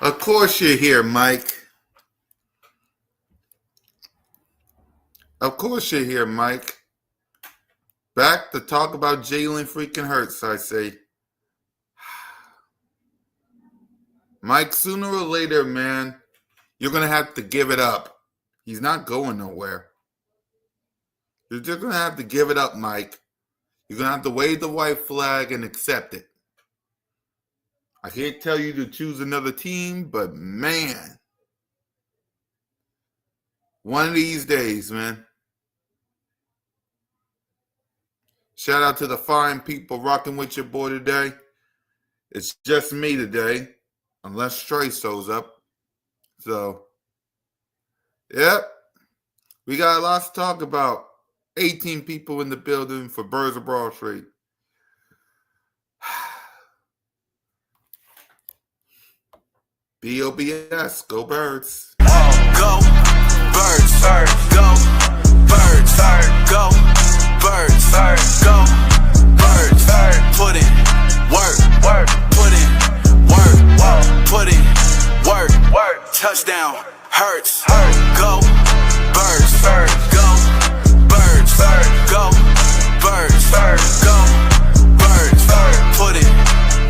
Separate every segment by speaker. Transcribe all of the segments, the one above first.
Speaker 1: Of course you're here, Mike. Of course you're here, Mike. Back to talk about Jalen freaking Hurts, I say. Mike, sooner or later, man, you're going to have to give it up. He's not going nowhere. You're just going to have to give it up, Mike. You're going to have to wave the white flag and accept it. I can't tell you to choose another team, but man, one of these days, man. Shout out to the fine people rocking with your boy today. It's just me today, unless Trey shows up. So, yep, we got a lot to talk about. 18 people in the building for Birds of Broad Street. B.O.B.S. Go Birds.
Speaker 2: Go Birds. Go Birds. Go Birds. Go Birds. Put in work. Put in work. Put in work. Touchdown. Hurts. Go Birds. Go Birds. Go Birds. Go Birds. Put in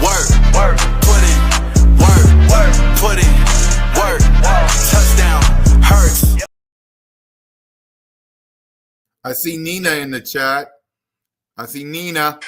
Speaker 2: work. Put in work. Put in work. Touchdown. Hurts.
Speaker 1: I see Nina in the chat. I see Nina.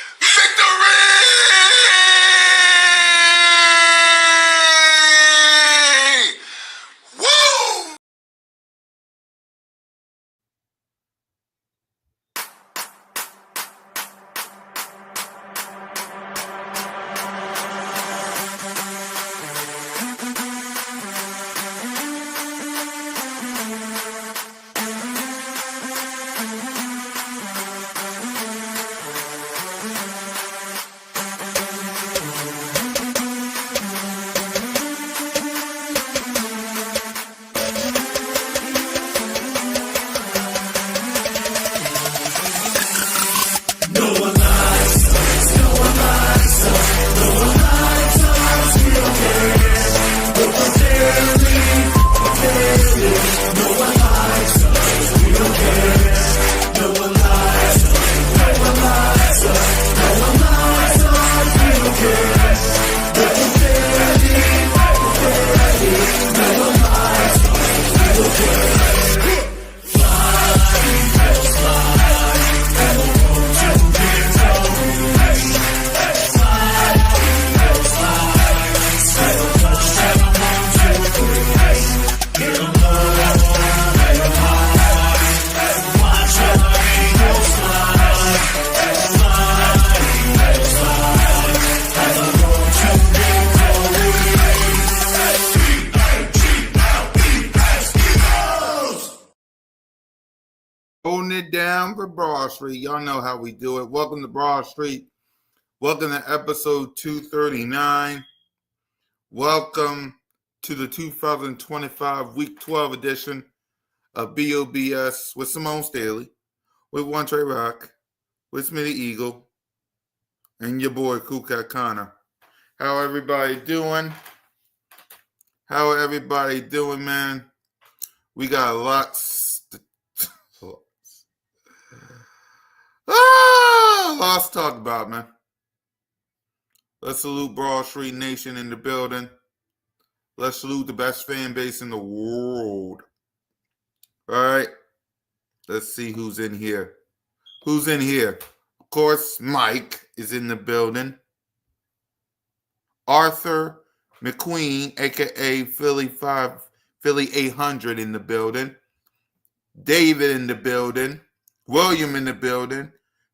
Speaker 1: Holding it down for Broad Street. Y'all know how we do it. Welcome to Broad Street. Welcome to episode 239. Welcome to the 2025 Week 12 edition of B.O.B.S. with Simone Staley, with One Trey Rock, with Smitty Eagle, and your boy Cool Cat Connor. How everybody doing? How everybody doing, man? We got lots to talk about, man. Let's salute Broad Street Nation in the building. Let's salute the best fan base in the world. All right. Let's see who's in here. Who's in here? Of course, Mike is in the building. Arthur McQueen, a.k.a. Philly 800 in the building. David in the building. William in the building.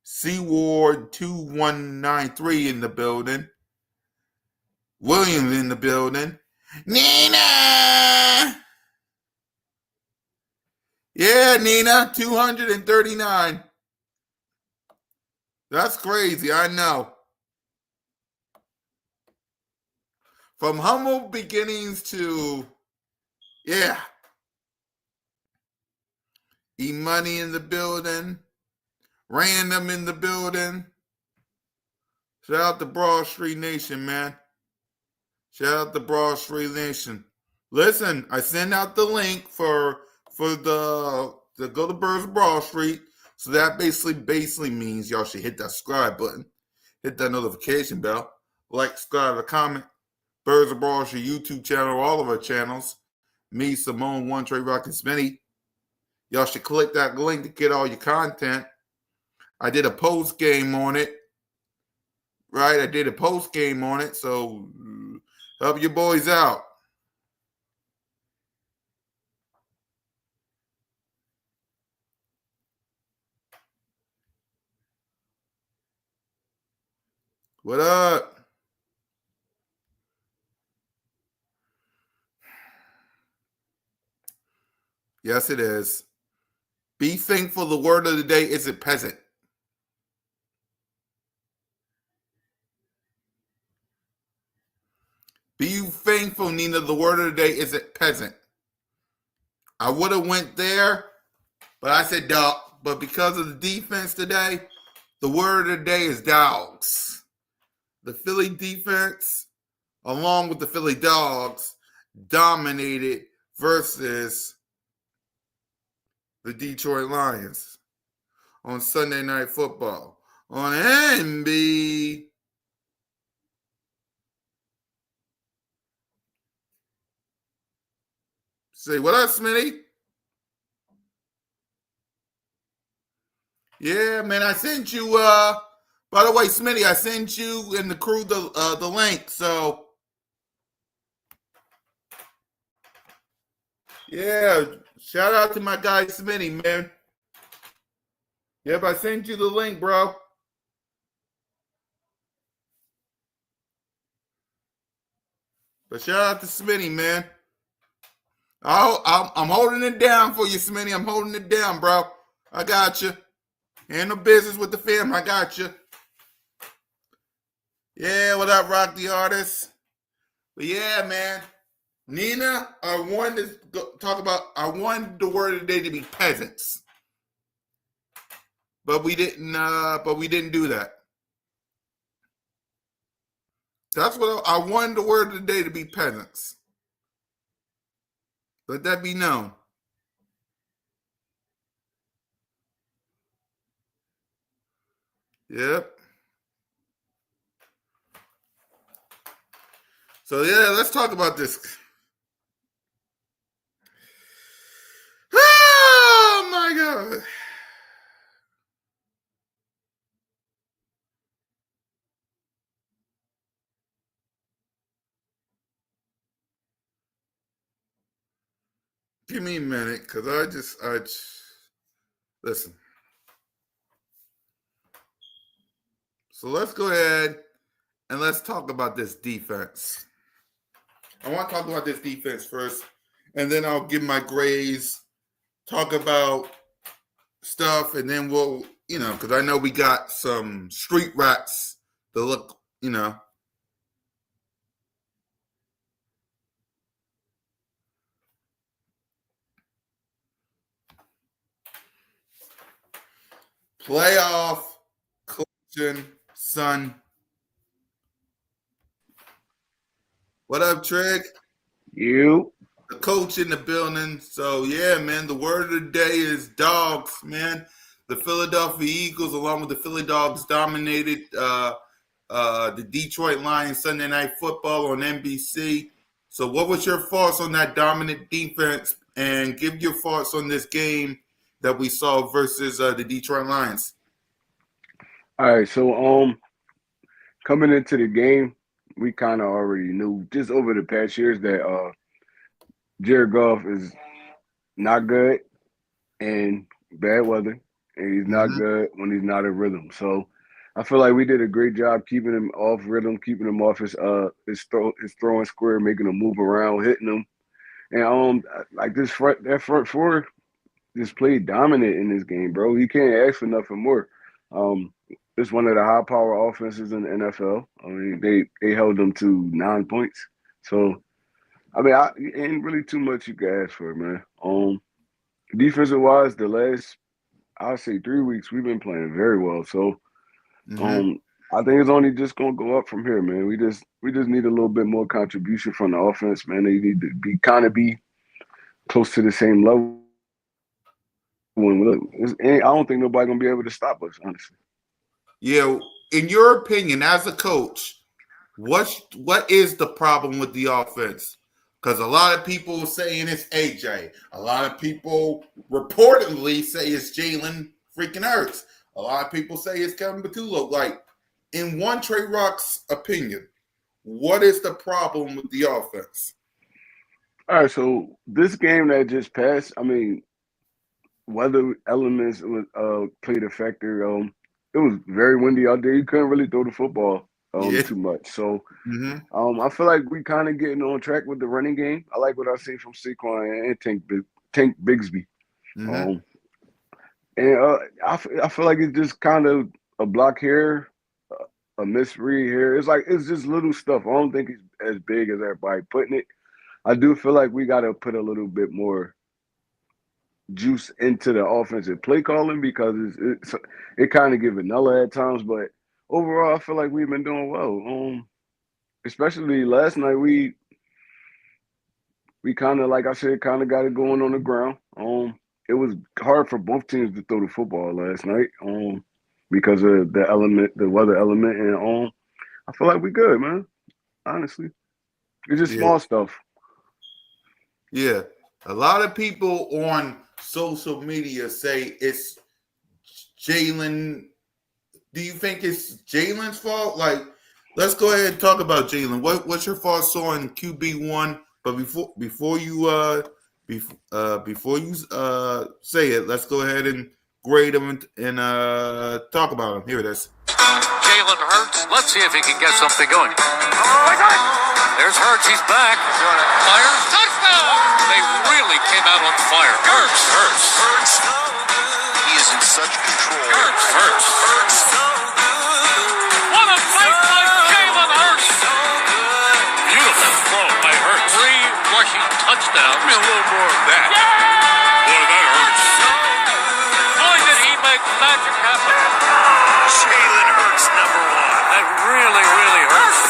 Speaker 1: Seaward 2193 in the building. Williams in the building. Nina! Yeah, Nina, 239. That's crazy, I know. From humble beginnings to, yeah. E-Money in the building. Random in the building. Shout out to Broad Street Nation, man. Shout out to Broad Street Nation. Listen, I sent out the link for the to go to Birds Broad Street. So that basically means y'all should hit that subscribe button, hit that notification bell, like, subscribe, comment. Birds of Broad Street YouTube channel, all of our channels. Me, Simone, One Trey Rock, and Smitty. Y'all should click that link to get all your content. I did a post game on it. Right? I did a post game on it. So help your boys out. What up? Yes, it is. Be thankful. The word of the day isn't peasant. Be thankful, Nina. The word of the day isn't peasant. I would have went there, but I said dog. But because of the defense today, the word of the day is dogs. The Philly defense, along with the Philly dogs, dominated versus the Detroit Lions on Sunday Night Football on NB. Say, what up, Smitty? Yeah, man, I sent you, by the way, Smitty, I sent you and the crew the link, so. Yeah, shout out to my guy, Smitty, man. Yep, I sent you the link, bro. But shout out to Smitty, man. I'm holding it down for you, Smitty. I'm holding it down, bro. I got you. Handle business with the fam. I got you. Yeah, what up, Rock the Artist? But yeah, man. Nina, I wanted to talk about, I wanted the word of the day to be peasants. But we didn't do that. That's what I wanted the word of the day to be peasants. Let that be known. Yep. So yeah, let's talk about this. Oh my God. Give me a minute, because I just listen. So let's go ahead and let's talk about this defense. I want to talk about this defense first, and then I'll give my grades, talk about stuff, and then we'll, because I know we got some street rats to look, playoff collection, son. What up, Trig?
Speaker 3: You.
Speaker 1: The coach in the building. So, yeah, man, the word of the day is dogs, man. The Philadelphia Eagles, along with the Philly Dogs, dominated the Detroit Lions Sunday Night Football on NBC. So what was your thoughts on that dominant defense? And give your thoughts on this game that we saw versus the Detroit Lions.
Speaker 3: All right, so coming into the game, we kind of already knew just over the past years that Jared Goff is not good in bad weather, and he's not good when he's not in rhythm. So I feel like we did a great job keeping him off rhythm, keeping him off his throwing square, making him move around, hitting him. And like that front four just played dominant in this game, bro. You can't ask for nothing more. It's one of the high power offenses in the NFL. I mean, they held them to 9 points. So I mean, ain't really too much you can ask for, man. Defensive wise, the last, I'll say 3 weeks, we've been playing very well. So I think it's only just gonna go up from here, man. We just need a little bit more contribution from the offense, man. They need to be close to the same level. When we look, I don't think nobody gonna be able to stop us, honestly.
Speaker 1: Yeah, in your opinion, as a coach, what is the problem with the offense? Because a lot of people saying it's AJ. A lot of people reportedly say it's Jalen freaking Hurts. A lot of people say it's Kevin Patullo. Like, in one Trey Rock's opinion, what is the problem with the offense?
Speaker 3: All right, so this game that just passed, I mean, weather elements played a factor. It was very windy out there. You couldn't really throw the football
Speaker 1: Yeah.
Speaker 3: too much. So
Speaker 1: Mm-hmm.
Speaker 3: I feel like we kind of getting on track with the running game. I like what I see from Saquon and Tank Bigsby.
Speaker 1: Mm-hmm.
Speaker 3: Um, and I feel like it's just kind of a block here, a misread here. It's just little stuff. I don't think it's as big as everybody putting it. I do feel like we got to put a little bit more juice into the offensive play calling because it kind of get vanilla at times. But overall, I feel like we've been doing well. Especially last night, we kind of, like I said, kind of got it going on the ground. It was hard for both teams to throw the football last night. Because of the weather element, and I feel like we good, man. Honestly, it's just
Speaker 1: Yeah.
Speaker 3: small stuff.
Speaker 1: Yeah. A lot of people on social media say it's Jalen. Do you think it's Jalen's fault? Like, let's go ahead and talk about Jalen. What's your thoughts on QB1? But before you say it, let's go ahead and grade him and talk about him. Here it is.
Speaker 4: Jalen Hurts. Let's see if he can get something going. There's Hurts. He's back. Fire. Touchdown. They really came out on fire. Hurts.
Speaker 5: He is in such control.
Speaker 4: Hurts. What a play by Jalen Hurts. Beautiful throw by Hurts. 3 rushing touchdowns.
Speaker 5: Give me a little more of that.
Speaker 4: Boy, that hurts. Boy, did he make magic happen.
Speaker 5: Jalen Hurts, number 1.
Speaker 4: That really hurts.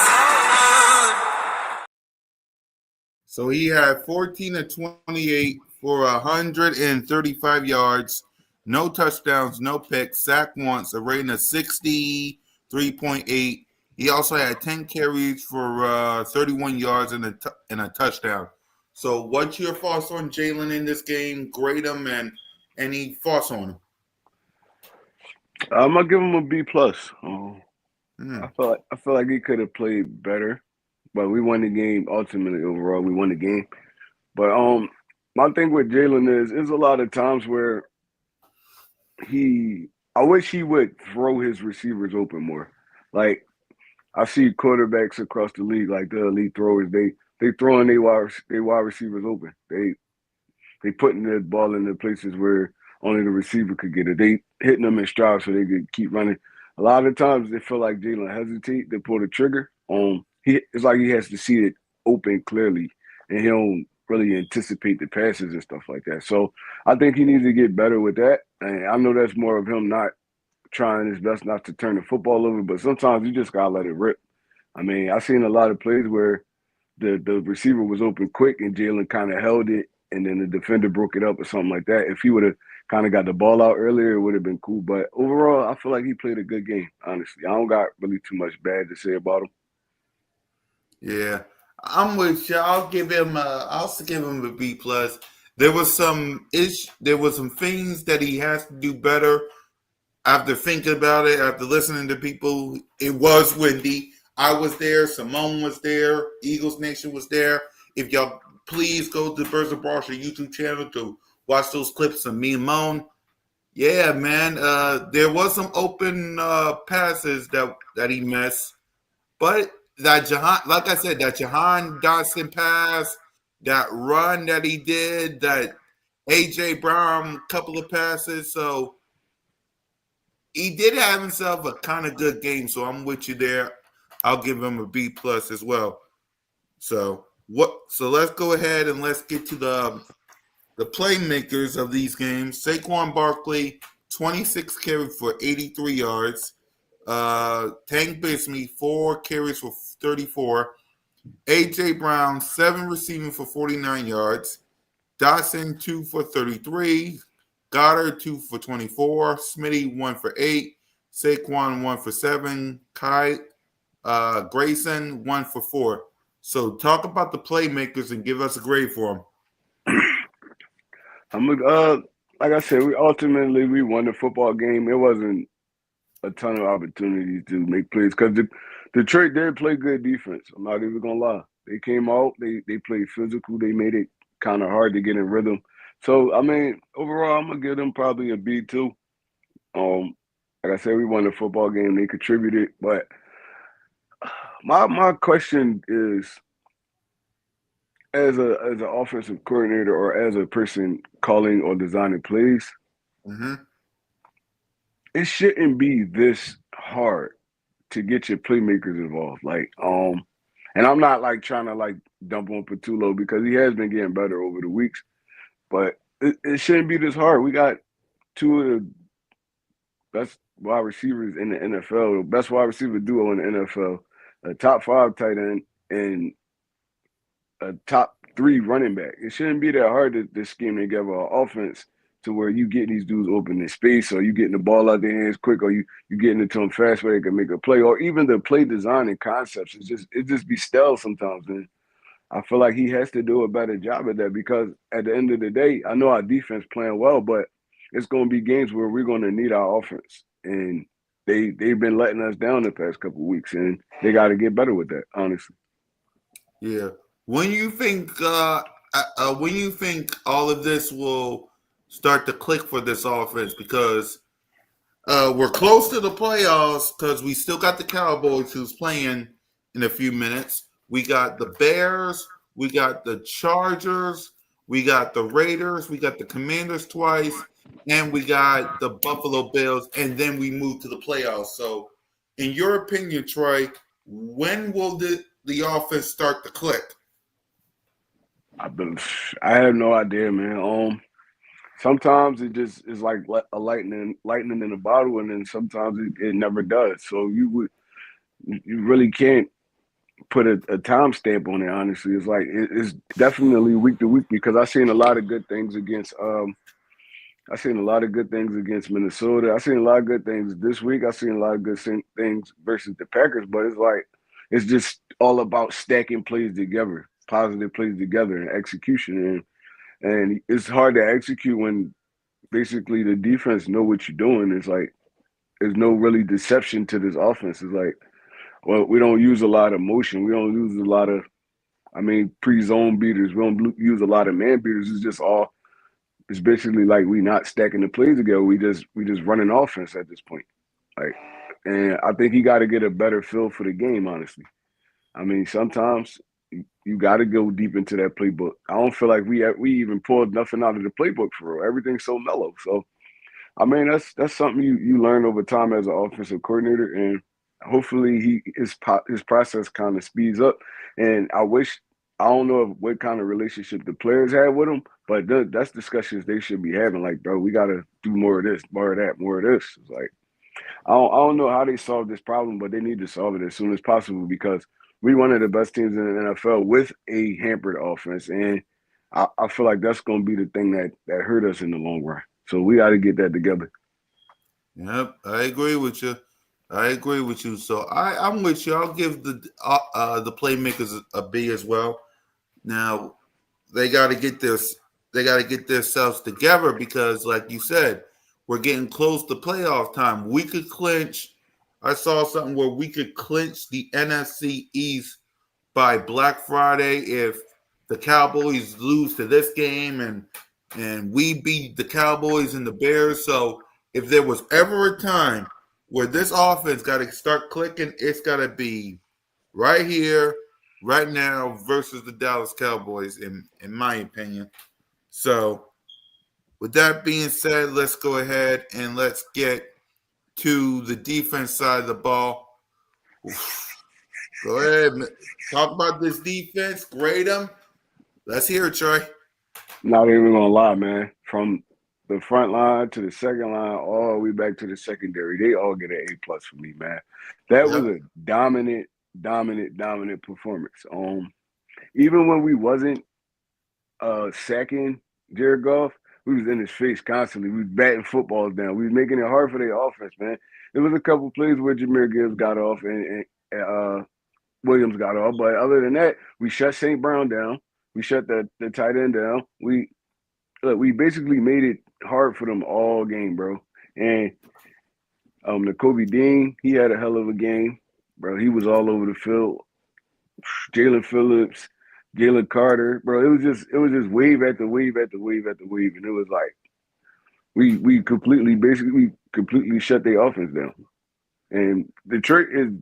Speaker 1: So he had 14 of 28 for 135 yards, no touchdowns, no picks, sacked once, a rating of 63.8. He also had 10 carries for 31 yards and a touchdown. So what's your thoughts on Jalen in this game? Grade him and any thoughts on him?
Speaker 3: I'm gonna give him a B plus.
Speaker 1: Hmm.
Speaker 3: I feel like he could have played better, but we won the game. Ultimately, overall, we won the game. But my thing with Jalen is a lot of times where I wish he would throw his receivers open more. Like I see quarterbacks across the league, like the elite throwers, they throwing their wide receivers open. They putting the ball in the places where only the receiver could get it. They hitting them in stride so they could keep running. A lot of times they feel like Jalen hesitate to pull the trigger. It's like he has to see it open clearly, and he don't really anticipate the passes and stuff like that. So I think he needs to get better with that. And I know that's more of him not trying his best not to turn the football over, but sometimes you just gotta let it rip. I mean, I've seen a lot of plays where the receiver was open quick and Jalen kind of held it, and then the defender broke it up or something like that. If he would have kind of got the ball out earlier, it would have been cool. But overall, I feel like he played a good game. Honestly, I don't got really too much bad to say about him.
Speaker 1: Yeah, I'm with you. I'll give him a B plus. There was some things that he has to do better. After thinking about it, after listening to people, it was windy. I was there. Simone was there. Eagles Nation was there. If y'all please go to the Birds of Brosh YouTube channel to watch those clips of me and Moan. Yeah, man. There was some open passes that he missed, but that Jahan, like I said, that Jahan Dotson pass, that run that he did, that AJ Brown couple of passes. So he did have himself a kind of good game. So I'm with you there. I'll give him a B plus as well. So let's go ahead and let's get to the playmakers of these games. Saquon Barkley, 26 carries for 83 yards. Tank Bisbee, 4 carries for 34. A.J. Brown, 7 receiving for 49 yards. Dotson, 2 for 33. Goddard, 2 for 24. Smitty, 1 for 8. Saquon, 1 for 7. Grayson, 1 for 4. So talk about the playmakers and give us a grade for them.
Speaker 3: Like I said, we won the football game. It wasn't a ton of opportunities to make plays because Detroit did play good defense. I'm not even gonna lie. They came out, they played physical, they made it kind of hard to get in rhythm. So I mean, overall, I'm gonna give them probably a B2. Like I said, we won the football game. They contributed, but my question is, as an offensive coordinator or as a person calling or designing plays, it shouldn't be this hard to get your playmakers involved. And I'm not like trying to like dump on Patullo because he has been getting better over the weeks, but it shouldn't be this hard. We got 2 of the best wide receivers in the NFL, the best wide receiver duo in the NFL, a top 5 tight end, and a top 3 running back. It shouldn't be that hard to scheme together an offense to where you get these dudes open in space, or you getting the ball out their hands quick, or you getting it to them fast where they can make a play, or even the play design and concepts. It just be stale sometimes, and I feel like he has to do a better job at that because at the end of the day, I know our defense playing well, but it's going to be games where we're going to need our offense, and they've been letting us down the past couple of weeks, and they got to get better with that, honestly.
Speaker 1: Yeah. When you think all of this will start to click for this offense, because we're close to the playoffs because we still got the Cowboys who's playing in a few minutes. We got the Bears, we got the Chargers, we got the Raiders, we got the Commanders twice, and we got the Buffalo Bills, and then we move to the playoffs. So, in your opinion, Troy, when will the offense start to click?
Speaker 3: I have no idea, man. Sometimes it just is like a lightning in a bottle, and then sometimes it never does. So you really can't put a timestamp on it. Honestly, it's like it's definitely week to week because I've seen a lot of good things against. I've seen a lot of good things against Minnesota. I've seen a lot of good things this week. I've seen a lot of good things versus the Packers, but it's like it's just all about stacking plays together, positive plays together, and execution. And it's hard to execute when basically the defense know what you're doing. It's like there's no really deception to this offense. It's like, well, we don't use a lot of motion. We don't use a lot of, pre-zone beaters. We don't use a lot of man beaters. It's basically like we not stacking the plays together. We just running offense at this point. And I think he got to get a better feel for the game, honestly. Sometimes you got to go deep into that playbook. I don't feel like we even pulled nothing out of the playbook for real. Everything's so mellow. So, that's something you learn over time as an offensive coordinator, and hopefully his process kind of speeds up. And I don't know what kind of relationship the players have with him, but that's discussions they should be having. Like, bro, we got to do more of this, more of that, more of this. It's like I don't know how they solve this problem, but they need to solve it as soon as possible because we're one of the best teams in the NFL with a hampered offense, and I feel like that's going to be the thing that hurt us in the long run. So we got to get that together.
Speaker 1: Yep, I agree with you. So I'm with you. I'll give the playmakers a B as well. Now they got to get this. They got to get themselves together because, like you said, we're getting close to playoff time. We could clinch. I saw something where we could clinch the NFC East by Black Friday if the Cowboys lose to this game and we beat the Cowboys and the Bears. So if there was ever a time where this offense got to start clicking, it's got to be right here, right now versus the Dallas Cowboys, in my opinion. So with that being said, let's go ahead and let's get to the defense side of the ball. Go ahead. Talk about this defense. Grade them. Let's hear it, Troy.
Speaker 3: Not even gonna lie, man. From the front line to the second line, all the way back to the secondary. They all get an A+ for me, man. That was
Speaker 1: Yep.
Speaker 3: a dominant performance. Even when we wasn't sacking Jared Goff, we was in his face constantly. We was batting footballs down. We was making it hard for their offense, man. There was a couple plays where Jameer Gibbs got off and Williams got off, but other than that, we shut St. Brown down. We shut the tight end down. We basically made it hard for them all game, bro. And the Kobe Dean, he had a hell of a game, bro. He was all over the field. Jalen Phillips, Jalen Carter, bro. It was just wave after wave after wave after wave, and it was like we completely shut their offense down. And Detroit is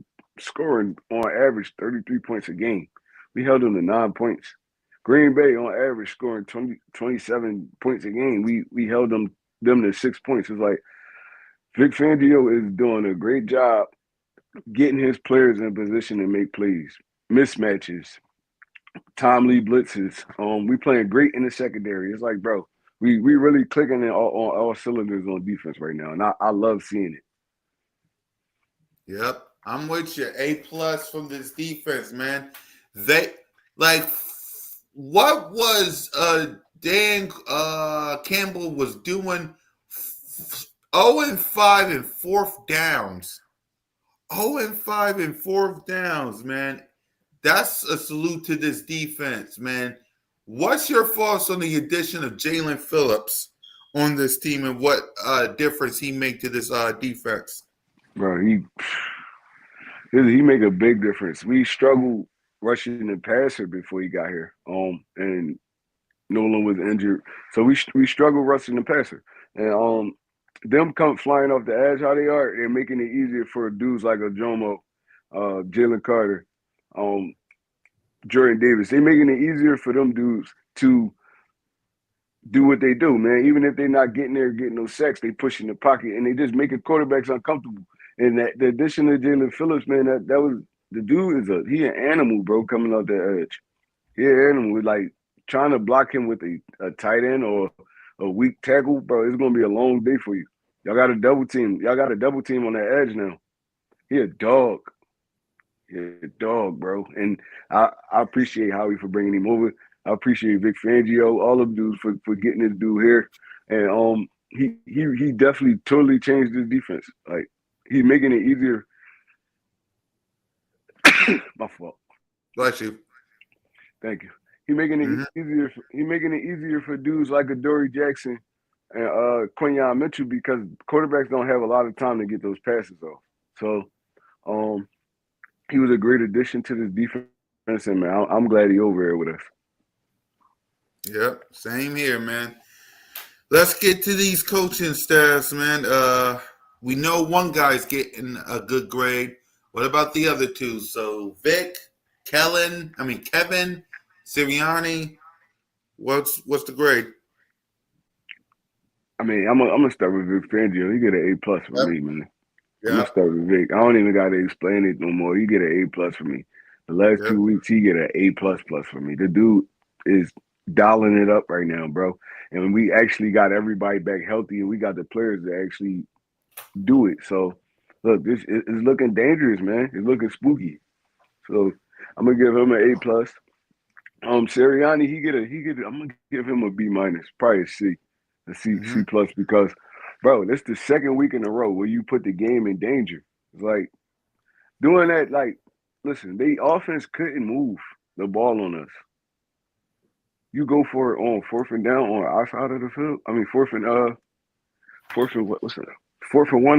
Speaker 3: scoring on average 33 points a game. We held them to 9 points. Green Bay on average scoring 27 points a game. We held them to 6 points. It's like Vic Fangio is doing a great job getting his players in position to make plays, mismatches, timely blitzes. We playing great in the secondary. It's like, bro, we really clicking on all cylinders on defense right now, and I love seeing it.
Speaker 1: Yep. I'm with you. A+ from this defense, man. They like what was Dan Campbell was doing 0-5 in fourth downs. 0-5 in fourth downs, man. That's a salute to this defense, man. What's your thoughts on the addition of Jalen Phillips on this team and what difference he made to this defense?
Speaker 3: Bro, he make a big difference. We struggled rushing the passer before he got here. And Nolan was injured, so we struggled rushing the passer. And them come flying off the edge how they are, they're making it easier for dudes like Ajomo, Jalen Carter, Jordan Davis. They're making it easier for them dudes to do what they do, man. Even if they're not getting those sacks, they push in the pocket and they just making quarterbacks uncomfortable. And the addition of Jalen Phillips, man, that was the dude he an animal, bro, coming out the edge. He an animal. Like trying to block him with a tight end or a weak tackle, bro, it's gonna be a long day for you. Y'all got a double team. Y'all got a double team on that edge now. He a dog. He a dog, bro. And I appreciate Howie for bringing him over. I appreciate Vic Fangio, all of dudes for getting this dude here. And he definitely totally changed his defense. Like he's making it easier. My fault.
Speaker 1: Bless you.
Speaker 3: Thank you. He making it easier. He making it easier for dudes like Adoree Jackson and Quinyon Mitchell because quarterbacks don't have a lot of time to get those passes off. So, he was a great addition to this defense, and man, I'm glad he over here with us.
Speaker 1: Yep, same here, man. Let's get to these coaching staffs, man. We know one guy's getting a good grade. What about the other two? So Vic, Kevin, Sirianni. What's the grade?
Speaker 3: I mean, I'm gonna start with Vic Fangio. He get an A+ for me, man.
Speaker 1: Yep.
Speaker 3: I'm gonna start with Vic. I don't even gotta explain it no more. He get an A+ for me. The last 2 weeks, he get an A++ for me. The dude is dialing it up right now, bro. And we actually got everybody back healthy, and we got the players to actually do it. So, look, this is looking dangerous, man. It's looking spooky. So, I'm gonna give him an A+. Sirianni, I'm gonna give him a B-, probably a C, C+, because, bro, this is the second week in a row where you put the game in danger. It's like doing that. Like, listen, the offense couldn't move the ball on us. You go for it on 4th and down on outside of the field. I mean, 4th and 1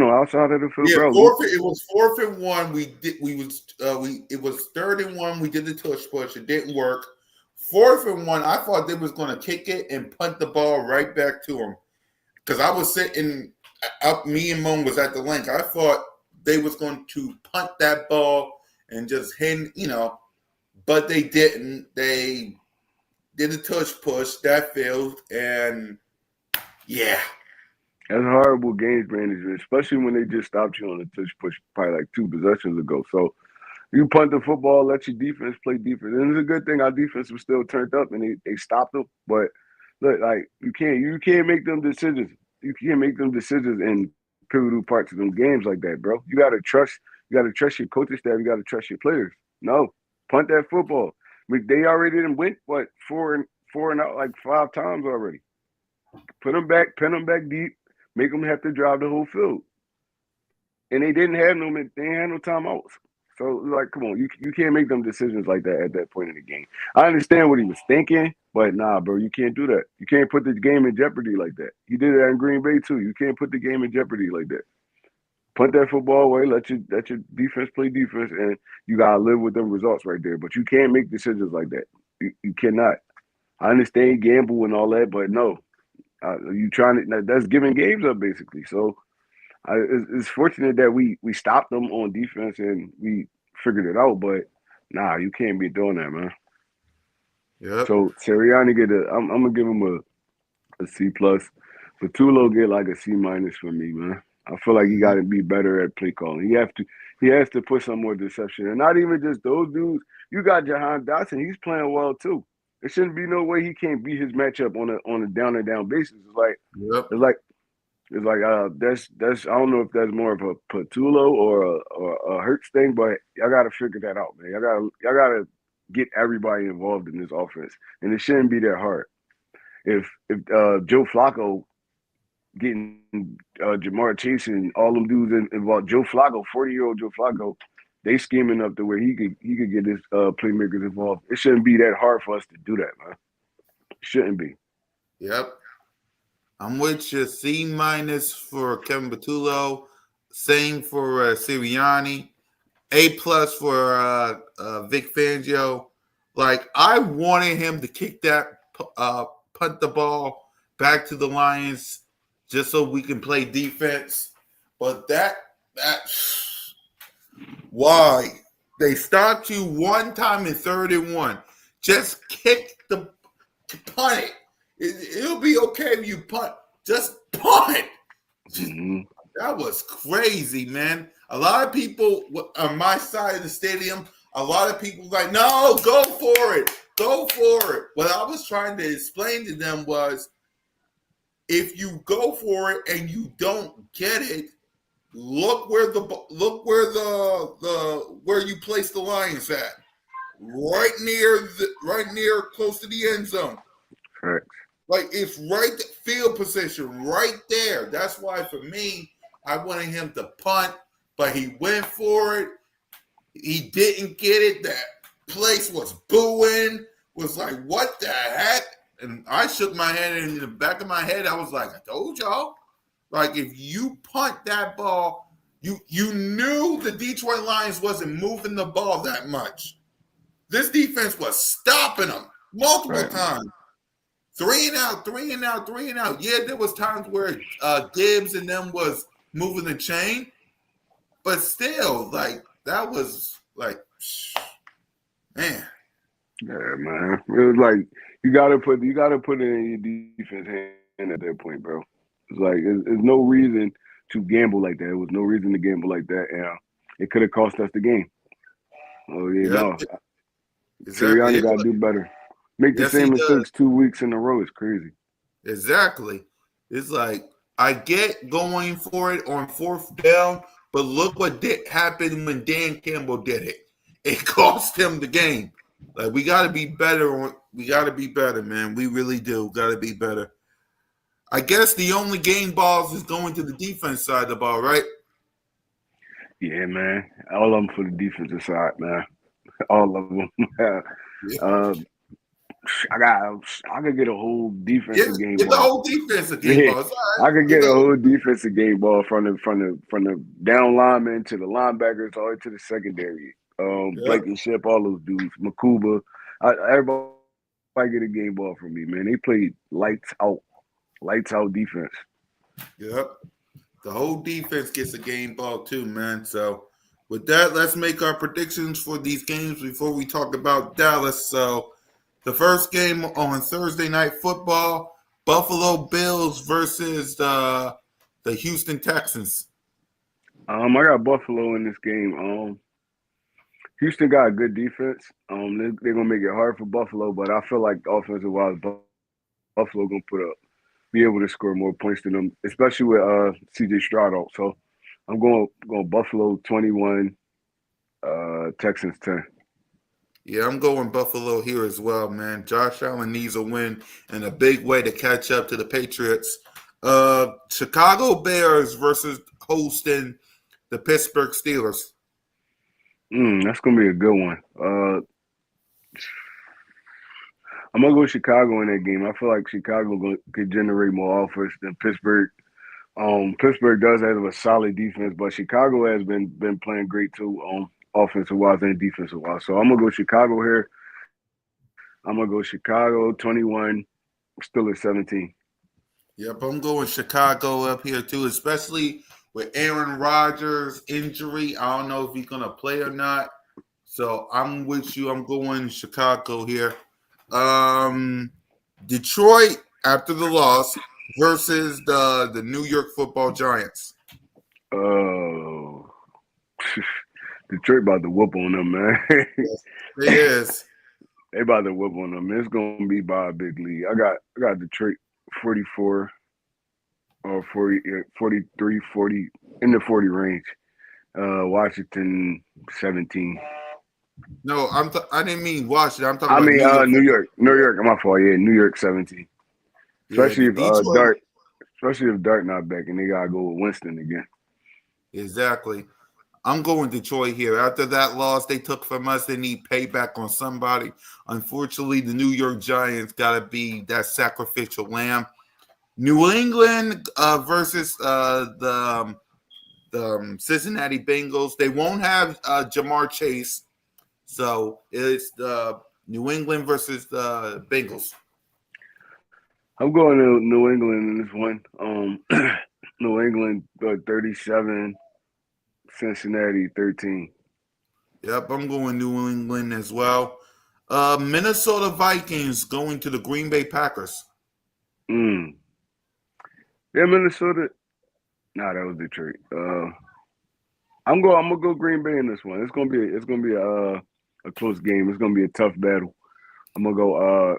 Speaker 3: on outside of the field,
Speaker 1: Yeah,
Speaker 3: bro.
Speaker 1: it was 4th and 1. It was 3rd and 1. We did the tush push. It didn't work. 4th and 1. I thought they was going to kick it and punt the ball right back to them because I was sitting up. Me and Moan was at the link. I thought they was going to punt that ball and just hit, but they didn't. They did a tush push that failed, and yeah.
Speaker 3: That's horrible games management, especially when they just stopped you on the tush push probably like 2 possessions ago. So you punt the football, let your defense play defense. And it's a good thing our defense was still turned up and they stopped them. But Look, like you can't make them decisions. You can't make them decisions in pivotal parts of them games like that, bro. You gotta trust your coaching staff, you gotta trust your players. No. Punt that football. They already done went what four and out like 5 times already. Put them back, pin them back deep, make them have to drive the whole field. And they didn't have no timeouts. So like, come on, you can't make them decisions like that at that point in the game. I understand what he was thinking, but nah, bro, you can't do that. You can't put the game in jeopardy like that. He did it in Green Bay too. You can't put the game in jeopardy like that. Punt that football away, let your defense play defense, and you gotta live with them results right there. But you can't make decisions like that. You cannot. I understand gamble and all that, but no, you trying to that's giving games up basically. So it's fortunate that we stopped them on defense and we figured it out. But nah, you can't be doing that, man.
Speaker 1: Yep.
Speaker 3: So Sirianni I'm gonna give him a C plus. Tulo get like a C minus for me, man. I feel like he got to be better at play calling. He has to put some more deception, and not even just those dudes. You got Jahan Dotson; he's playing well too. There shouldn't be no way he can't beat his matchup on a down and down basis.
Speaker 1: Yep.
Speaker 3: It's like that's I don't know if that's more of a Patulo or a Hurts thing, but y'all got to figure that out, man. Y'all gotta get everybody involved in this offense, and it shouldn't be that hard. If Joe Flacco getting Jamar Chase and all them dudes involved. Joe Flacco, 40-year-old Joe Flacco, they scheming up to where he could get his playmakers involved. It shouldn't be that hard for us to do that, man. It shouldn't be.
Speaker 1: Yep. I'm with you. C minus for Kevin Patullo. Same for Sirianni. A plus for Vic Fangio. Like, I wanted him to kick that, punt the ball back to the Lions just so we can play defense. But that why? They start you one time in 3rd-and-1. Just kick the punt it. It'll be okay if you punt. Just punt.
Speaker 3: Mm-hmm.
Speaker 1: That was crazy, man. A lot of people on my side of the stadium, a lot of people like, no, go for it. Go for it. What I was trying to explain to them was, if you go for it and you don't get it, look where you place the Lions at. Right near close to the end zone.
Speaker 3: Correct.
Speaker 1: Like, it's right field position right there. That's why for me, I wanted him to punt, but he went for it. He didn't get it. That place was booing. Was like, what the heck? And I shook my head, and in the back of my head, I was like, I told y'all. Like, if you punt that ball, you knew the Detroit Lions wasn't moving the ball that much. This defense was stopping them multiple times. 3 and out, 3 and out, 3 and out. Yeah, there was times where Gibbs and them was moving the chain, but still, like, that was like, man.
Speaker 3: Yeah, man. It was like you gotta put it in your defense hand at that point, bro. It's like there's no reason to gamble like that. There was no reason to gamble like that, and it could have cost us the game. Oh yeah, no.
Speaker 1: Exactly.
Speaker 3: Sirianni got to do better. Make the same mistakes 2 weeks in a row is crazy.
Speaker 1: Exactly. It's like, I get going for it on 4th down, but look what did happen when Dan Campbell did it. It cost him the game. Like, we got to be better. We got to be better, man. We really do. Got to be better. I guess the only game balls is going to the defense side of the ball, right?
Speaker 3: Yeah, man. All of them for the defensive side, man. All of them. I could get a whole defensive game ball.
Speaker 1: The whole defensive game ball.
Speaker 3: I could get a whole defensive game ball from the down linemen to the linebackers all the way to the secondary. Blankenship, all those dudes, Makuba, everybody get a game ball from me, man. They played lights out defense.
Speaker 1: Yep, the whole defense gets a game ball too, man. So with that, let's make our predictions for these games before we talk about Dallas. So the first game on Thursday Night Football, Buffalo Bills versus the Houston Texans.
Speaker 3: I got Buffalo in this game. Houston got a good defense. They're gonna make it hard for Buffalo, but I feel like offensive wise, Buffalo gonna be able to score more points than them, especially with CJ Stroud out. So I'm going Buffalo 21, Texans 10.
Speaker 1: Yeah, I'm going Buffalo here as well, man. Josh Allen needs a win in a big way to catch up to the Patriots. Chicago Bears versus hosting the Pittsburgh Steelers.
Speaker 3: That's gonna be a good one. I'm gonna go Chicago in that game. I feel like Chicago could generate more offense than Pittsburgh. Pittsburgh does have a solid defense, but Chicago has been playing great too, offensive wise and defensive wise. So I'm gonna go Chicago here. I'm gonna go Chicago 21, still at 17.
Speaker 1: Yep, I'm going Chicago up here too, especially with Aaron Rodgers' injury. I don't know if he's gonna play or not. So I'm with you. I'm going Chicago here. Detroit after the loss versus the New York Football Giants.
Speaker 3: Oh, Detroit about to whoop on them, man.
Speaker 1: It is.
Speaker 3: They about to whoop on them. It's gonna be by a big lead. I got Detroit 44 or 40, 43, 40 in the 40 range. Washington 17.
Speaker 1: No, I didn't mean Washington. I'm talking about New York.
Speaker 3: New York. My fault. Yeah, New York 17.
Speaker 1: Yeah,
Speaker 3: Especially if
Speaker 1: Detroit.
Speaker 3: Dart not back and they gotta go with Winston again.
Speaker 1: Exactly. I'm going Detroit here. After that loss they took from us, they need payback on somebody. Unfortunately, the New York Giants got to be that sacrificial lamb. New England versus the Cincinnati Bengals. They won't have Jamar Chase, so it's the New England versus the Bengals.
Speaker 3: I'm going to New England in this one. New England 37, Cincinnati 13.
Speaker 1: Yep, I'm going New England as well. Minnesota Vikings going to the Green Bay Packers.
Speaker 3: Yeah, Minnesota. Nah, that was Detroit. I'm gonna go Green Bay in this one. It's gonna be a close game. It's gonna be a tough battle. I'm gonna go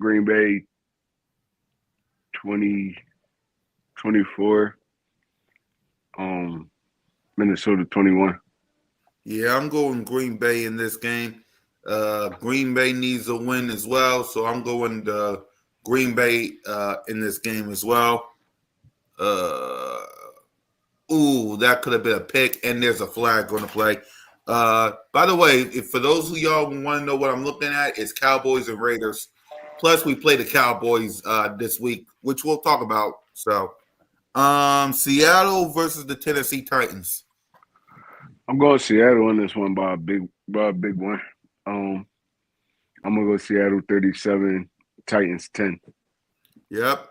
Speaker 3: Green Bay 20, 24. Minnesota 21.
Speaker 1: Yeah, I'm going Green Bay in this game. Green Bay needs a win as well, so I'm going to Green Bay in this game as well. That could have been a pick, and there's a flag going to play. By the way, if for those of y'all who want to know what I'm looking at, it's Cowboys and Raiders. Plus, we play the Cowboys this week, which we'll talk about. So, Seattle versus the Tennessee Titans.
Speaker 3: I'm going Seattle in this one by a big one. I'm gonna go Seattle 37, Titans 10.
Speaker 1: Yep,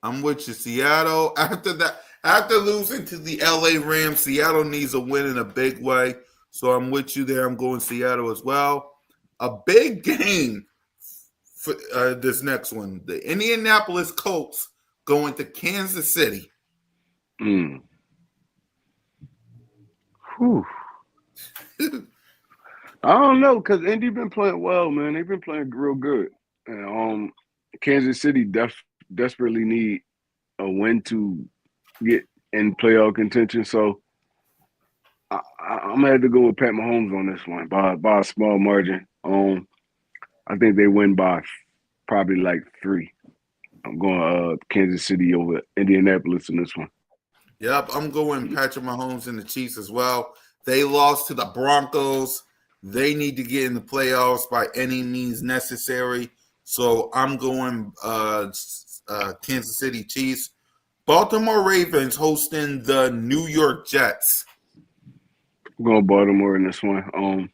Speaker 1: I'm with you, Seattle. After losing to the LA Rams, Seattle needs a win in a big way. So I'm with you there. I'm going Seattle as well. A big game for this next one. The Indianapolis Colts going to Kansas City.
Speaker 3: Whew. I don't know because Indy been playing well, man. They've been playing real good, and Kansas City desperately need a win to get in playoff contention. So I'm gonna have to go with Pat Mahomes on this one by a small margin. I think they win by probably like 3. I'm going Kansas City over Indianapolis in this one.
Speaker 1: Yep, I'm going Patrick Mahomes and the Chiefs as well. They lost to the Broncos. They need to get in the playoffs by any means necessary. So I'm going Kansas City Chiefs. Baltimore Ravens hosting the New York Jets.
Speaker 3: I'm going Baltimore in this one.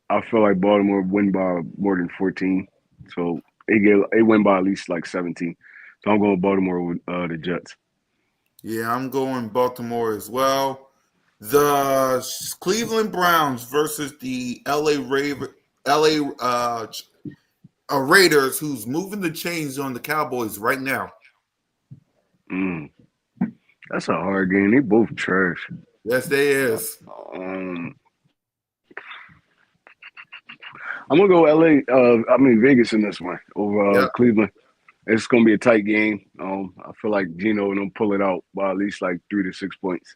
Speaker 3: I feel like Baltimore win by more than 14. So they win by at least like 17. So I'm going Baltimore with the Jets.
Speaker 1: Yeah, I'm going Baltimore as well. The Cleveland Browns versus the Raiders, who's moving the chains on the Cowboys right now.
Speaker 3: That's a hard game. They both trash.
Speaker 1: Yes, they is.
Speaker 3: I'm gonna go LA. Vegas in this one over
Speaker 1: Yep.
Speaker 3: Cleveland. It's gonna be a tight game. I feel like Gino and them pull it out by at least like 3 to 6 points.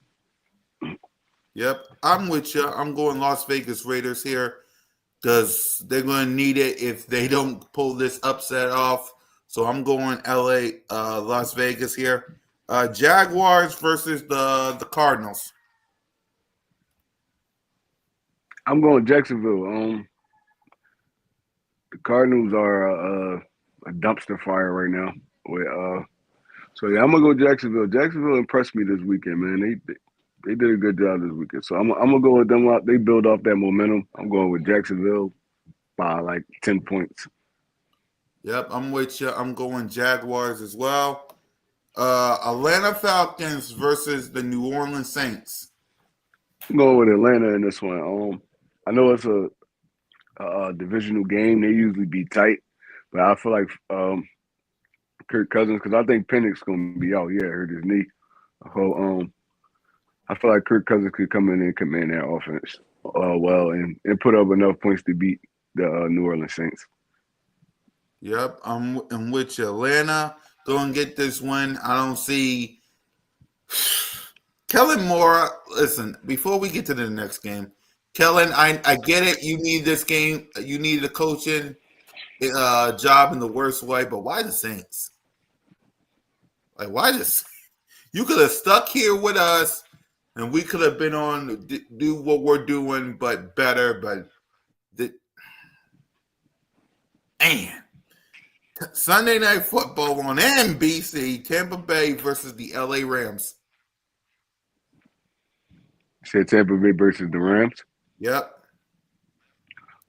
Speaker 1: Yep. I'm with you. I'm going Las Vegas Raiders here because they're going to need it if they don't pull this upset off. So I'm going LA, Las Vegas here. Jaguars versus the Cardinals.
Speaker 3: I'm going Jacksonville. The Cardinals are a dumpster fire right now. So yeah, I'm gonna go Jacksonville. Jacksonville impressed me this weekend, man. They did a good job this weekend. So I'm gonna go with them. They build off that momentum. I'm going with Jacksonville by like 10 points.
Speaker 1: Yep, I'm with you. I'm going Jaguars as well. Atlanta Falcons versus the New Orleans Saints.
Speaker 3: I'm going with Atlanta in this one. I know it's a divisional game. They usually be tight, but I feel like Kirk Cousins, because I think Penix gonna be out. Yeah, hurt his knee. So I feel like Kirk Cousins could come in and command that offense well and put up enough points to beat the New Orleans Saints.
Speaker 1: Yep, I'm with you. Atlanta go and get this win. I don't see Kellen Moore. Listen, before we get to the next game, Kellen, I get it. You need this game. You need a coaching job in the worst way, but why the Saints? Like, why this? You could have stuck here with us, and we could have been on do what we're doing, but better. But the man. Sunday Night Football on NBC, Tampa Bay versus the LA Rams.
Speaker 3: Said Tampa Bay versus the Rams.
Speaker 1: Yep.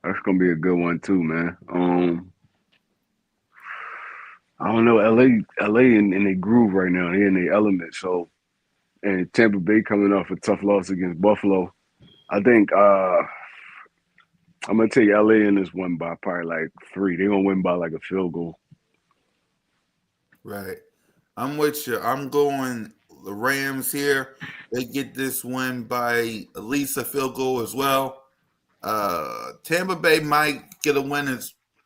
Speaker 3: That's gonna be a good one too, man. I don't know. LA in a groove right now. They're in the element. So, and Tampa Bay coming off a tough loss against Buffalo. I think I'm gonna take LA in this one by probably like 3. They're gonna win by like a field goal.
Speaker 1: Right. I'm with you. I'm going the Rams here. They get this win by at least a field goal as well. Tampa Bay might get a win,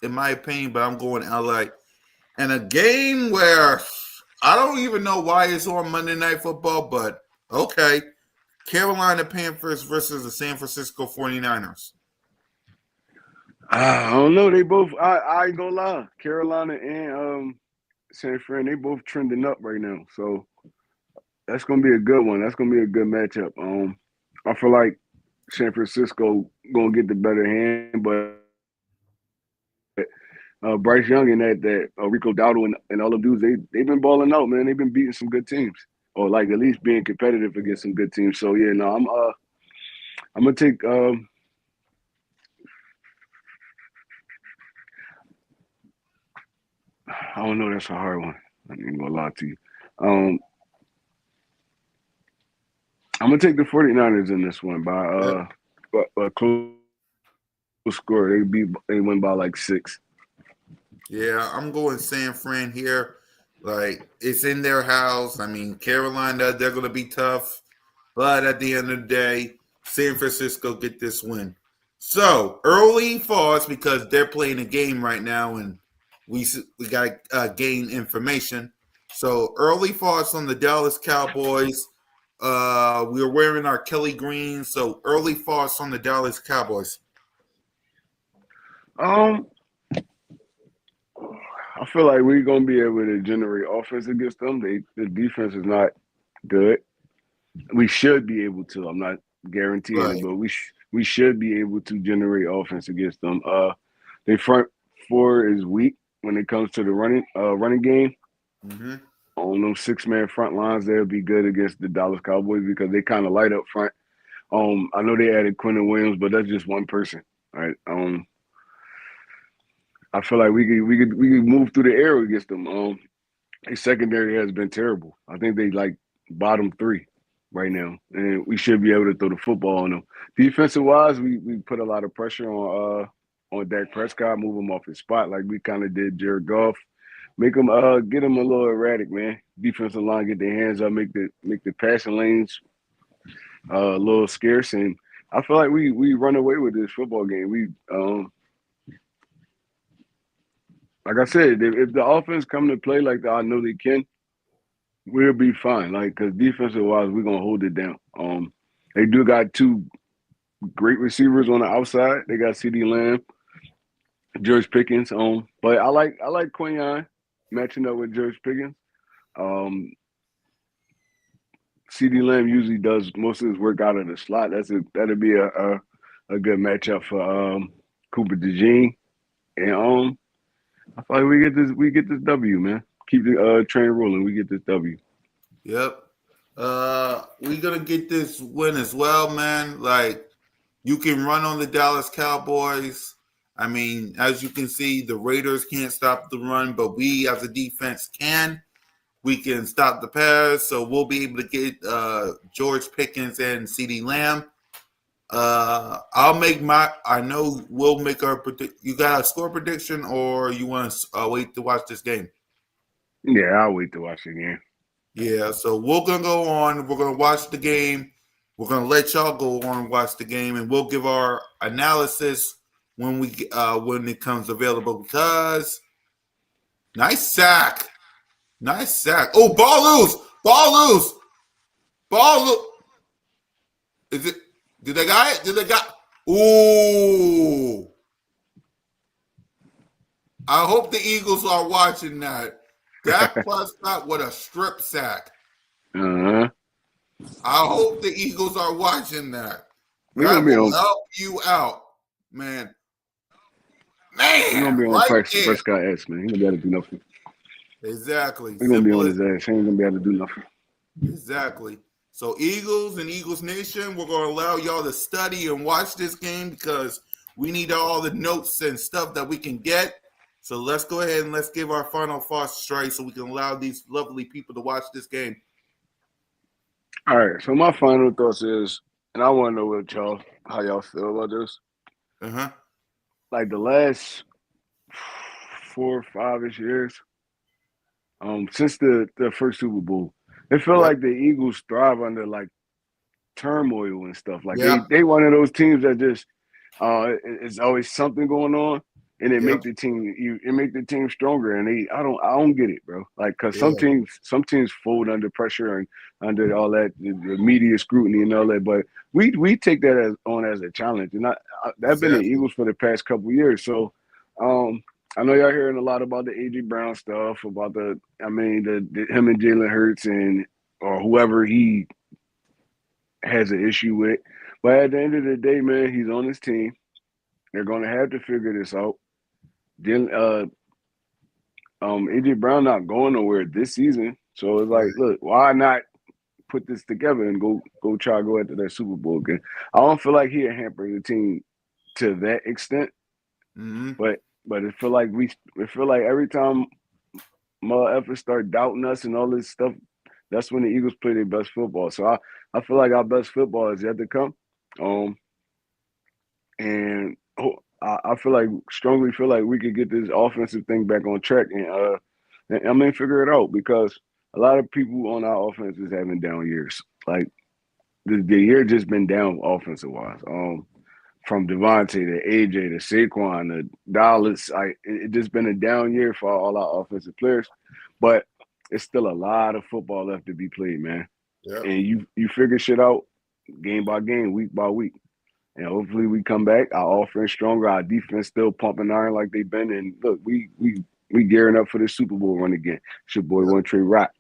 Speaker 1: in my opinion, but I'm going LA. And a game where I don't even know why it's on Monday Night Football, but okay. Carolina Panthers versus the San Francisco 49ers.
Speaker 3: I don't know. They both. I ain't gonna lie. Carolina and San Fran, they both trending up right now. So that's gonna be a good one. That's gonna be a good matchup. I feel like San Francisco gonna get the better hand, but Bryce Young and that Rico Dowdle and all of dudes, they've been balling out, man. They've been beating some good teams, or like at least being competitive against some good teams. So yeah, no, I'm gonna take. I don't know. That's a hard one. I ain't gonna lie to you. Um, I'm gonna take the 49ers in this one by a close score. They win by like 6.
Speaker 1: Yeah, I'm going San Fran here. Like, it's in their house. I mean, Carolina, they're going to be tough. But at the end of the day, San Francisco get this win. So, early thoughts, because they're playing a game right now, and we got to gain information. So, early thoughts on the Dallas Cowboys. We are wearing our Kelly Green. So, early thoughts on the Dallas Cowboys.
Speaker 3: I feel like we're gonna be able to generate offense against them. The defense is not good. We should be able to. I'm not guaranteeing
Speaker 1: Right.
Speaker 3: it, but we should be able to generate offense against them. Their front four is weak when it comes to the running game.
Speaker 1: Mm-hmm.
Speaker 3: On those 6-man front lines, they'll be good against the Dallas Cowboys because they kind of light up front. I know they added Quentin Williams, but that's just one person, right? I feel like we could move through the air against them. Their secondary has been terrible. I think they like bottom 3 right now, and we should be able to throw the football on them. Defensive wise, we put a lot of pressure on Dak Prescott, move him off his spot like we kind of did Jared Goff. Make them get them a little erratic, man. Defensive line get their hands up, make the passing lanes a little scarce, and I feel like we run away with this football game. like I said, if the offense come to play like I know they can, we'll be fine. Like, because defensive wise, we're gonna hold it down. They do got two great receivers on the outside. They got C.D. Lamb, George Pickens. But I like Quinion matching up with George Pickens. Um, C.D. Lamb usually does most of his work out of the slot. That'd be a good matchup for Cooper DeJean. And I feel like we get this W, man. Keep the train rolling. We get this W.
Speaker 1: Yep. We're gonna get this win as well, man. Like, you can run on the Dallas Cowboys. I mean, as you can see, the Raiders can't stop the run, but we as a defense can. We can stop the pass, so we'll be able to get George Pickens and C.D. Lamb. I know we'll make our predict. You got a score prediction, or you want to wait to watch this game?
Speaker 3: Yeah, I'll wait to watch the game.
Speaker 1: Yeah, so we're gonna go on. We're gonna watch the game. We're gonna let y'all go on and watch the game, and we'll give our analysis when it comes available. Because nice sack. Oh, ball loose. Is it? Did they got it? Ooh. I hope the Eagles are watching that. Dak Prescott with a strip sack.
Speaker 3: Uh-huh.
Speaker 1: I hope the Eagles are watching that.
Speaker 3: We're
Speaker 1: That
Speaker 3: gonna be
Speaker 1: will
Speaker 3: on.
Speaker 1: help you out, man.
Speaker 3: We're gonna be on
Speaker 1: Right there.
Speaker 3: Prescott ass, man. He ain't gonna be able to do nothing.
Speaker 1: Exactly.
Speaker 3: We're gonna be
Speaker 1: Simple
Speaker 3: on
Speaker 1: as
Speaker 3: his ass. He ain't gonna be able to do nothing.
Speaker 1: exactly. So Eagles and Eagles Nation, we're gonna allow y'all to study and watch this game because we need all the notes and stuff that we can get. So let's go ahead and let's give our final thoughts straight so we can allow these lovely people to watch this game.
Speaker 3: All right. So my final thoughts is, and I want to know how y'all feel about this.
Speaker 1: Uh-huh.
Speaker 3: Like the last 4 or 5-ish years, since the first Super Bowl, it felt
Speaker 1: Yep.
Speaker 3: like the Eagles thrive under like turmoil and stuff. Like
Speaker 1: Yep.
Speaker 3: they one of those teams that just it's always something going on, and it
Speaker 1: Yep.
Speaker 3: make the team stronger. And I don't get it, bro. Like because
Speaker 1: Yeah.
Speaker 3: some teams fold under pressure and under all that the media scrutiny and all that, but we take that as a challenge. And I've been the
Speaker 1: Exactly.
Speaker 3: Eagles for the past couple of years, so I know y'all hearing a lot about the A.J. Brown stuff, about the him and Jalen Hurts and or whoever he has an issue with. But at the end of the day, man, he's on his team. They're going to have to figure this out. A.J. Brown not going nowhere this season, so it's like, look, why not put this together and go try to go after that Super Bowl again? I don't feel like he'll hamper the team to that extent,
Speaker 1: Mm-hmm.
Speaker 3: but it feel like every time my efforts start doubting us and all this stuff, that's when the Eagles play their best football. So I feel like our best football is yet to come. And I strongly feel like we could get this offensive thing back on track and figure it out because a lot of people on our offense is having down years. Like the year just been down offensive wise. From Devontae to AJ to Saquon to Dallas, it just been a down year for all our offensive players. But it's still a lot of football left to be played, man.
Speaker 1: Yep.
Speaker 3: And you figure shit out game by game, week by week. And hopefully we come back. Our offense stronger. Our defense still pumping iron like they've been. And look, we gearing up for the Super Bowl run again. It's your boy One Trey Rock.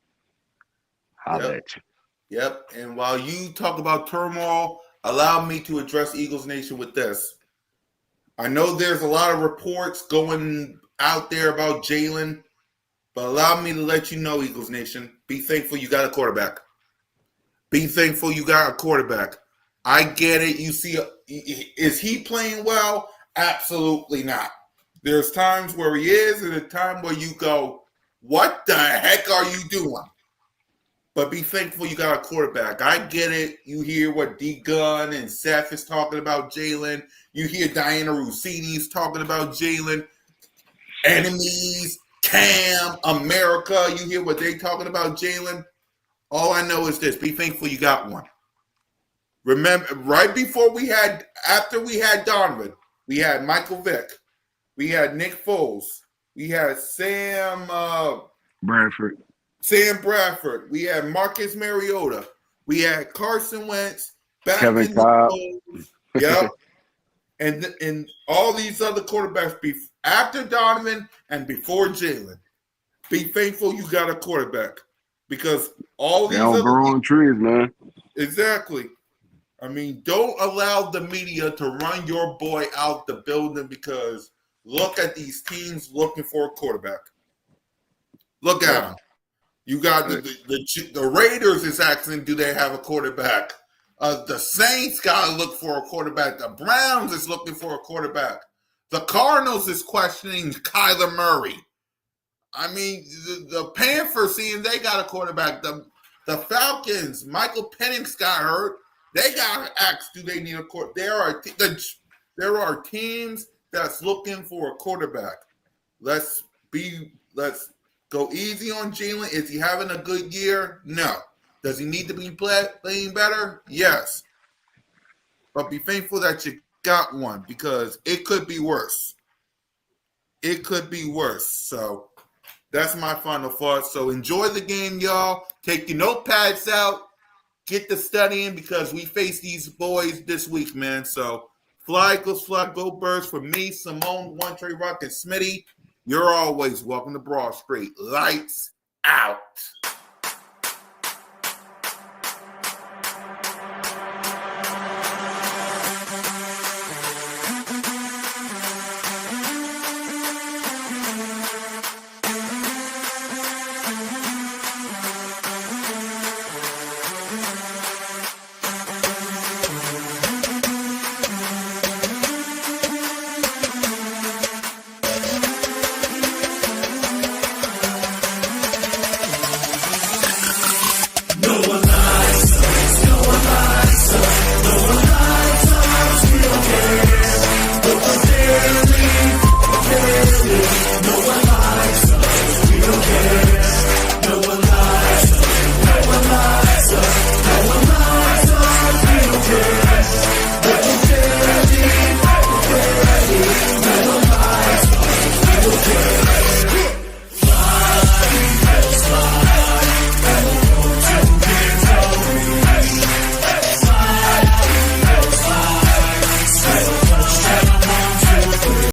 Speaker 3: Holla at you.
Speaker 1: Yep. And while you talk about turmoil, allow me to address Eagles Nation with this. I know there's a lot of reports going out there about Jalen, but allow me to let you know, Eagles Nation, be thankful you got a quarterback. Be thankful you got a quarterback. I get it. You see, is he playing well? Absolutely not. There's times where he is and a time where you go, what the heck are you doing? But be thankful you got a quarterback. I get it. You hear what D Gunn and Seth is talking about Jalen. You hear Diana Rossini's talking about Jalen. Enemies, Cam, America. You hear what they talking about Jalen. All I know is this. Be thankful you got one. Remember, after we had Donovan, we had Michael Vick. We had Nick Foles. We had Sam
Speaker 3: Bradford.
Speaker 1: Bradford. We had Marcus Mariota. We had Carson Wentz back
Speaker 3: Kevin
Speaker 1: in the
Speaker 3: Cobb.
Speaker 1: fold. Yep. And all these other quarterbacks after Donovan and before Jalen. Be thankful you got a quarterback because all
Speaker 3: They
Speaker 1: these
Speaker 3: don't
Speaker 1: other
Speaker 3: grow on trees, man.
Speaker 1: exactly. I mean, don't allow the media to run your boy out the building because look at these teams looking for a quarterback. Look at them. You got the Raiders is asking, do they have a quarterback? The Saints got to look for a quarterback. The Browns is looking for a quarterback. The Cardinals is questioning Kyler Murray. I mean, the Panthers seeing they got a quarterback. The Falcons, Michael Penix got hurt. They got to ask, do they need a quarterback? There are teams that's looking for a quarterback. Let's go easy on Jalen. Is he having a good year? No. Does he need to be playing better? Yes. But be thankful that you got one because it could be worse. It could be worse. So that's my final thought. So enjoy the game, y'all. Take your notepads out. Get the studying because we face these boys this week, man. So fly, Eagles, fly, go Birds. For me, Simone, One Trey Rock, and Smitty, you're always welcome to Broad Street. Lights out.